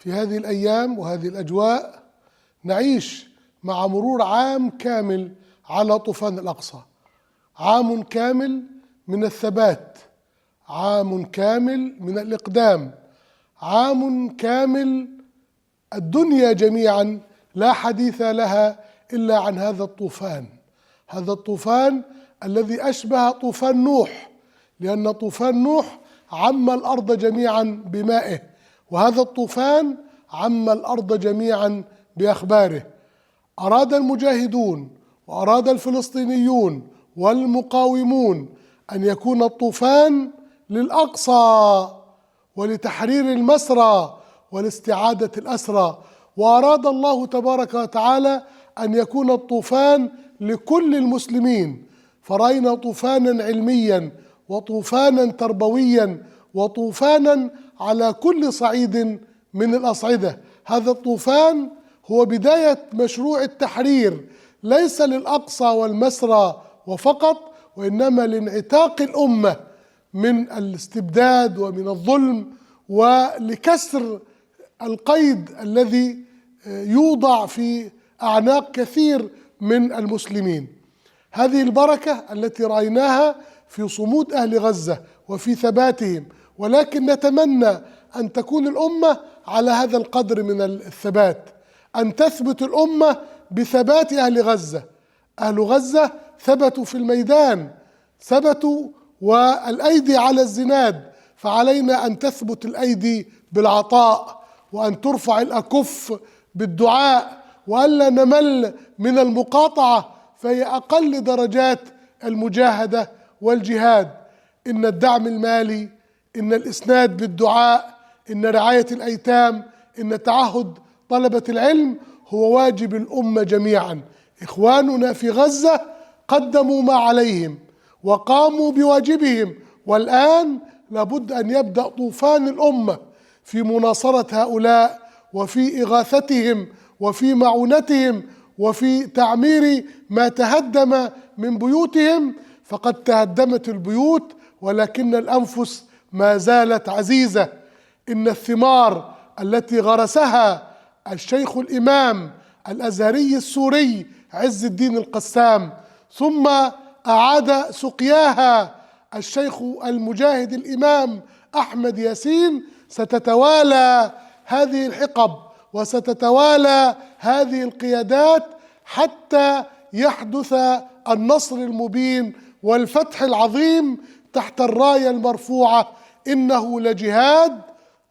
في هذه الأيام وهذه الأجواء نعيش مع مرور عام كامل على طوفان الأقصى، عام كامل من الثبات، عام كامل من الإقدام، عام كامل الدنيا جميعا لا حديث لها إلا عن هذا الطوفان، هذا الطوفان الذي أشبه طوفان نوح، لأن طوفان نوح عم الأرض جميعا بمائه، وهذا الطوفان عم الأرض جميعا بأخباره. أراد المجاهدون وأراد الفلسطينيون والمقاومون أن يكون الطوفان للأقصى ولتحرير المسرى ولاستعادة الأسرى، وأراد الله تبارك وتعالى أن يكون الطوفان لكل المسلمين، فرأينا طوفانا علميا وطوفانا تربويا وطوفانا على كل صعيد من الأصعدة. هذا الطوفان هو بداية مشروع التحرير، ليس للأقصى والمسرى وفقط، وإنما لانعتاق الأمة من الاستبداد ومن الظلم، ولكسر القيد الذي يوضع في أعناق كثير من المسلمين. هذه البركة التي رأيناها في صمود أهل غزة وفي ثباتهم، ولكن نتمنى أن تكون الأمة على هذا القدر من الثبات، أن تثبت الأمة بثبات أهل غزة. أهل غزة ثبتوا في الميدان، ثبتوا والأيدي على الزناد، فعلينا أن تثبت الأيدي بالعطاء، وأن ترفع الأكف بالدعاء، وألا نمل من المقاطعة، فهي أقل درجات المجاهدة والجهاد. إن الدعم المالي، إن الإسناد بالدعاء، إن رعاية الأيتام، إن تعهد طلبة العلم هو واجب الأمة جميعا. إخواننا في غزة قدموا ما عليهم وقاموا بواجبهم، والآن لابد أن يبدأ طوفان الأمة في مناصرة هؤلاء وفي إغاثتهم وفي معونتهم وفي تعمير ما تهدم من بيوتهم. فقد تهدمت البيوت ولكن الأنفس ما زالت عزيزة. إن الثمار التي غرسها الشيخ الإمام الأزهري السوري عز الدين القسام، ثم أعاد سقياها الشيخ المجاهد الإمام أحمد ياسين، ستتوالى هذه الحقب وستتوالى هذه القيادات حتى يحدث النصر المبين والفتح العظيم تحت الراية المرفوعة: إنه لجهاد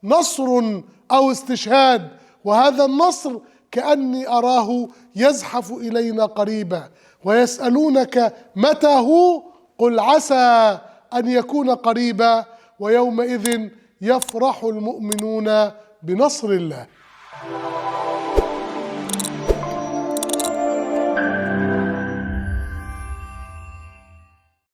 نصر أو استشهاد. وهذا النصر كأني أراه يزحف إلينا قريبا، ويسألونك متى هو؟ قل عسى أن يكون قريبا، ويومئذ يفرح المؤمنون بنصر الله.